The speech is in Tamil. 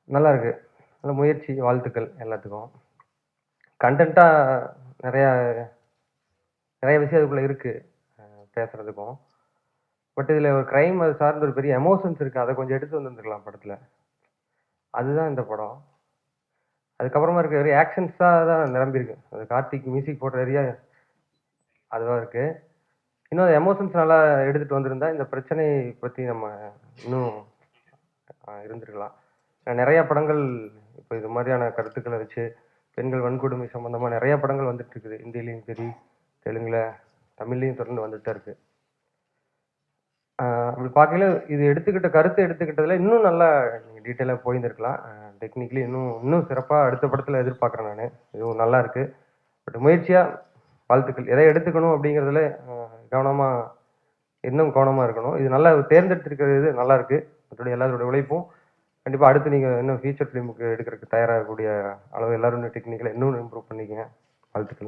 நல்லா இருக்கு. நல்ல முயற்சி, வாழ்த்துக்கள் எல்லாத்துக்கும். கன்டென்ட்டா நெறையா நெறைய விஷயம் அதுக்குள்ள இருக்கு. பேசுறதுக்கும். பட் இதுல ஒரு கிரைம் அது சார்ந்த ஒரு பெரிய எமோஷன்ஸ் இருக்கு. அத கொஞ்சம் எடுத்து வந்திருந்துருக்கலாம் படத்துல. அதுதான் இந்த படம். அதுக்கப்புறமா இருக்க வெறும் ஆக்ஷன்ஸா தான் நிரம்பியிருக்கு. அது கார்த்திக் மியூசிக் போட்ட ஏரியா அதுவா இருக்கு. இன்னும் எமோஷன்ஸ் நல்லா எடுத்துட்டு வந்திருந்தா, இந்த பிரச்சனைய பத்தி நம்ம இன்னும் இருந்திருக்கலாம். நெறைய படங்கள் இப்ப இது மாரியான கருத்துக்கள வச்சு, பெண்கள் வன்கொடுமை சம்பந்தமா நெறைய படங்கள் வந்துட்டு இருக்குது. ஹிந்திலயும் சரி, தெலுங்குல, தமிழ்லயும் தொடர்ந்து வந்துட்டு தான் இருக்கு. அப்படி பார்க்கையில இது கருத்து எடுத்துக்கிட்டதுல இன்னும் நல்லா நீங்க டீட்டெயிலா போயிருந்திருக்கலாம். டெக்னிக்கலி இன்னும் இன்னும் சிறப்பா அடுத்த படத்துல எதிர்பார்க்குறேன் நானு. இதுவும் நல்லா இருக்கு. பட் முயற்சியா வாழ்த்துக்கள். எதை எடுத்துக்கணும் அப்படிங்கிறதுல கவனமா இன்னும் கவனமா இருக்கணும். இது நல்லா தேர்ந்தெடுத்திருக்கிறது நல்லா இருக்கு. மற்றபடி எல்லாரோட உழைப்பும் கண்டிப்பா அடுத்து நீங்க இன்னும் ஃபீச்சர் ஃபிலிமுக்கு எடுக்கிறதுக்கு தயாராகக்கூடிய அளவு எல்லாரும் இன்னும் டெக்னிக்கலா இன்னும் இம்ப்ரூவ் பண்ணிக்கங்க. வாழ்த்துக்கள்.